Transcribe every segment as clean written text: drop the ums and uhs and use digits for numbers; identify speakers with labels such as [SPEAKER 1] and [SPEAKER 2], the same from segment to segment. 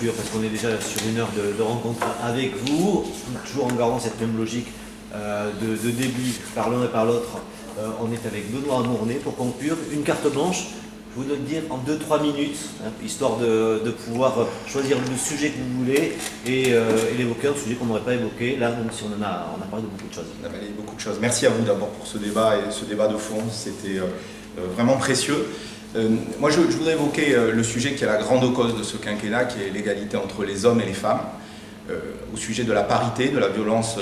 [SPEAKER 1] conclure, parce qu'on est déjà sur une heure de rencontre avec vous, toujours en gardant cette même logique de début par l'un et par l'autre. On est avec Benoît Amournet pour conclure. Une carte blanche, je vous donne dire en 2-3 minutes, hein, histoire de pouvoir choisir le sujet que vous voulez et l'évoquer, un sujet qu'on n'aurait pas évoqué, là, même si on a parlé de beaucoup de choses.
[SPEAKER 2] On a parlé de beaucoup de choses. Merci à vous d'abord pour ce débat et ce débat de fond, c'était vraiment précieux. Moi, je voudrais évoquer le sujet qui est la grande cause de ce quinquennat, qui est l'égalité entre les hommes et les femmes, au sujet de la parité, de la violence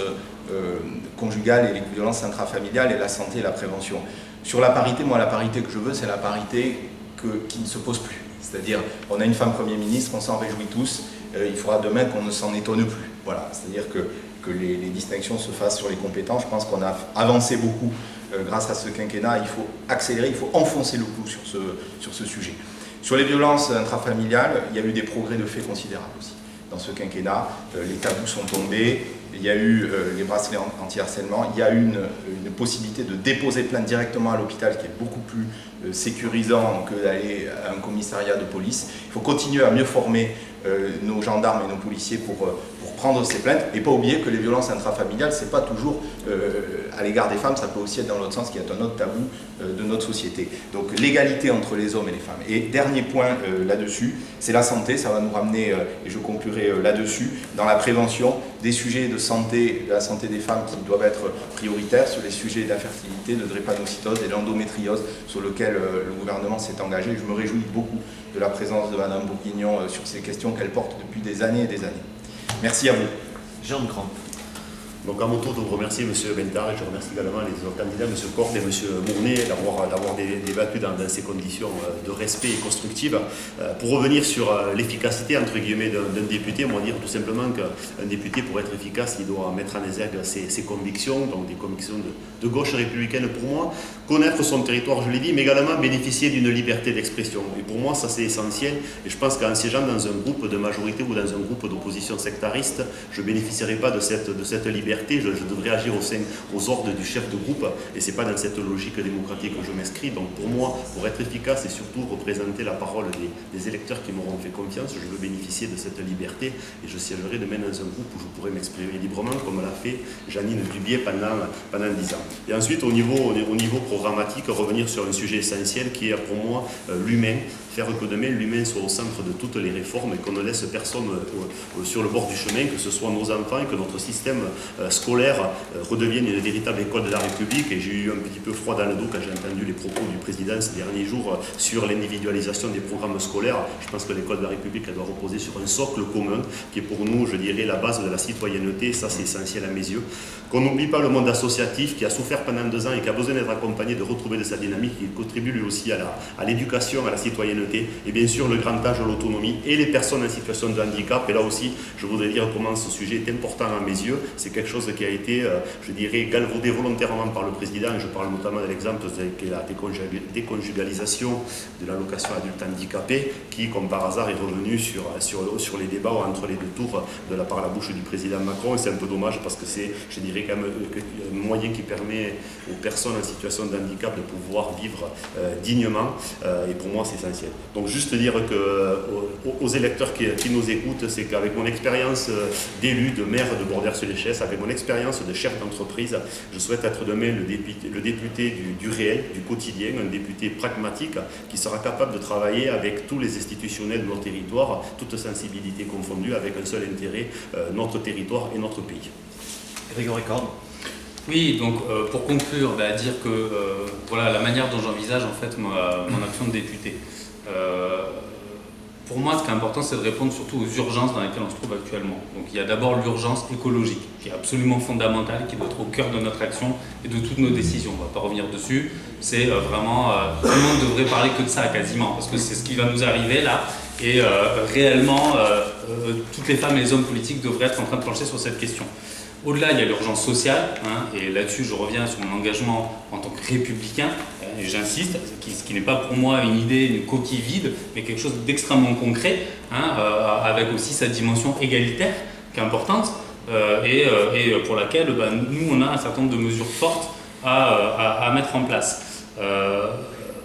[SPEAKER 2] conjugale et les violences intrafamiliales et la santé et la prévention. Sur la parité, moi, la parité que je veux, c'est la parité qui ne se pose plus. C'est-à-dire, on a une femme Premier ministre, on s'en réjouit tous, il faudra demain qu'on ne s'en étonne plus. Voilà, c'est-à-dire que les distinctions se fassent sur les compétences. Je pense qu'on a avancé beaucoup grâce à ce quinquennat. Il faut accélérer, il faut enfoncer le clou sur ce sujet. Sur les violences intrafamiliales, il y a eu des progrès de fait considérables aussi. Dans ce quinquennat, les tabous sont tombés, il y a eu les bracelets anti-harcèlement, il y a eu une possibilité de déposer plainte directement à l'hôpital qui est beaucoup plus sécurisant que d'aller à un commissariat de police. Il faut continuer à mieux former nos gendarmes et nos policiers pour prendre ces plaintes et pas oublier que les violences intrafamiliales, c'est pas toujours à l'égard des femmes, ça peut aussi être dans l'autre sens, qui est un autre tabou de notre société. Donc l'égalité entre les hommes et les femmes. Et dernier point là-dessus, c'est la santé, ça va nous ramener, et je conclurai là-dessus, dans la prévention des sujets de santé, de la santé des femmes qui doivent être prioritaires, sur les sujets d'infertilité, de drépanocytose et d'endométriose, sur lesquels le gouvernement s'est engagé. Je me réjouis beaucoup de la présence de Madame Bourguignon sur ces questions qu'elle porte depuis des années et des années. Merci à vous.
[SPEAKER 1] Jean de Crampe.
[SPEAKER 3] Donc à mon tour de vous remercier M. Bentard et je remercie également les autres candidats, M. Cordes et M. Mournet, d'avoir débattu dans ces conditions de respect et constructives. Pour revenir sur l'efficacité entre guillemets d'un député, on va dire tout simplement qu'un député pour être efficace, il doit mettre en exergue ses convictions, donc des convictions de gauche républicaine pour moi, connaître son territoire, je l'ai dit, mais également bénéficier d'une liberté d'expression. Et pour moi, ça c'est essentiel. Et je pense qu'en siégeant dans un groupe de majorité ou dans un groupe d'opposition sectariste, je ne bénéficierai pas de cette liberté. Je devrais agir aux ordres du chef de groupe et ce n'est pas dans cette logique démocratique que je m'inscris. Donc pour moi, pour être efficace et surtout représenter la parole des électeurs qui m'auront fait confiance, je veux bénéficier de cette liberté et je siégerai demain dans un groupe où je pourrai m'exprimer librement comme l'a fait Jeannine Dubié pendant 10 ans. Et ensuite au niveau programmatique, revenir sur un sujet essentiel qui est pour moi l'humain, faire que demain l'humain soit au centre de toutes les réformes et qu'on ne laisse personne sur le bord du chemin, que ce soit nos enfants et que notre système scolaire redevienne une véritable école de la République. Et j'ai eu un petit peu froid dans le dos quand j'ai entendu les propos du président ces derniers jours sur l'individualisation des programmes scolaires. Je pense que l'école de la République elle doit reposer sur un socle commun qui est pour nous, je dirais, la base de la citoyenneté. Ça c'est essentiel à mes yeux. Qu'on n'oublie pas le monde associatif qui a souffert pendant 2 ans et qui a besoin d'être accompagné, de retrouver de sa dynamique, qui contribue lui aussi à l'éducation, à la citoyenneté et bien sûr le grand âge, l'autonomie et les personnes en situation de handicap. Et là aussi, je voudrais dire comment ce sujet est important à mes yeux. C'est quelque chose qui a été, je dirais, galvaudé volontairement par le président. Je parle notamment de l'exemple qui est la déconjugalisation de l'allocation adulte handicapé, qui, comme par hasard, est revenu sur les débats entre les 2 tours par la bouche du président Macron. Et c'est un peu dommage parce que c'est, je dirais, quand même un moyen qui permet aux personnes en situation de handicap de pouvoir vivre dignement. Et pour moi, c'est essentiel. Donc, juste dire aux électeurs qui nous écoutent, c'est qu'avec mon expérience d'élu, de maire de Bordères-sur-les-Chesses, avec mon expérience de chef d'entreprise, je souhaite être demain le député du réel, du quotidien, un député pragmatique qui sera capable de travailler avec tous les institutionnels de nos territoires, toutes sensibilités confondues, avec un seul intérêt, notre territoire et notre pays.
[SPEAKER 1] Grégory Cordes.
[SPEAKER 4] Oui, donc pour conclure, dire que voilà la manière dont j'envisage en fait mon action de député. Pour moi, ce qui est important, c'est de répondre surtout aux urgences dans lesquelles on se trouve actuellement. Donc il y a d'abord l'urgence écologique, qui est absolument fondamentale, qui doit être au cœur de notre action et de toutes nos décisions. On ne va pas revenir dessus. C'est vraiment, tout le monde devrait parler que de ça quasiment, parce que c'est ce qui va nous arriver là. Et réellement, toutes les femmes et les hommes politiques devraient être en train de plancher sur cette question. Au-delà, il y a l'urgence sociale, et là-dessus je reviens sur mon engagement en tant que républicain, et j'insiste, ce qui n'est pas pour moi une idée, une coquille vide, mais quelque chose d'extrêmement concret, avec aussi sa dimension égalitaire, qui est importante, et pour laquelle nous on a un certain nombre de mesures fortes à mettre en place.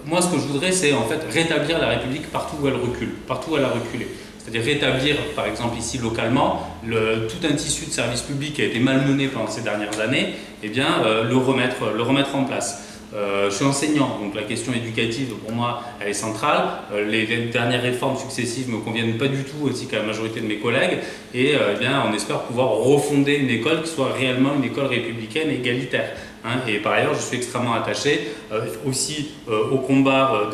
[SPEAKER 4] Moi ce que je voudrais c'est en fait rétablir la République partout où elle recule, partout où elle a reculé. C'est-à-dire rétablir, par exemple ici localement, tout un tissu de services publics qui a été malmené pendant ces dernières années, eh bien, le remettre en place. Je suis enseignant, donc la question éducative pour moi elle est centrale. Les dernières réformes successives ne me conviennent pas du tout, ainsi qu'à la majorité de mes collègues, et eh bien, on espère pouvoir refonder une école qui soit réellement une école républicaine et égalitaire. Et par ailleurs, je suis extrêmement attaché aussi au combat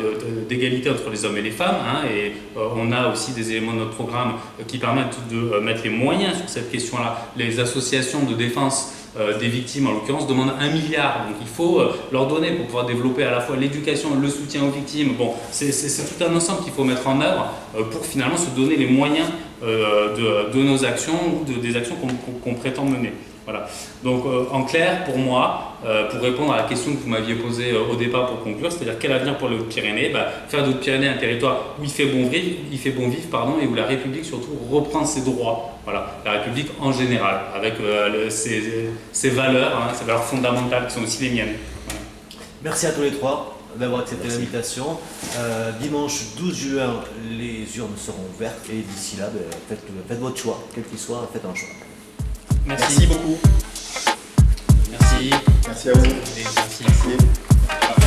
[SPEAKER 4] d'égalité entre les hommes et les femmes. Et on a aussi des éléments de notre programme qui permettent de mettre les moyens sur cette question-là. Les associations de défense des victimes, en l'occurrence, demandent 1 milliard. Donc il faut leur donner pour pouvoir développer à la fois l'éducation, le soutien aux victimes. Bon, c'est tout un ensemble qu'il faut mettre en œuvre pour finalement se donner les moyens de nos actions ou des actions qu'on prétend mener. Voilà. Donc en clair, pour moi, pour répondre à la question que vous m'aviez posée au départ pour conclure, c'est-à-dire quel avenir pour les Hautes-Pyrénées, faire des Hautes-Pyrénées un territoire où il fait bon vivre, et où la République surtout reprend ses droits. Voilà, la République en général, avec ses valeurs, ses valeurs fondamentales qui sont aussi les miennes. Voilà.
[SPEAKER 1] Merci à tous les trois d'avoir accepté l'invitation. Dimanche 12 juin, les urnes seront ouvertes et d'ici là, faites votre choix, quel qu'il soit, faites un choix.
[SPEAKER 2] Merci beaucoup.
[SPEAKER 4] Merci.
[SPEAKER 2] Merci à vous.
[SPEAKER 4] Merci.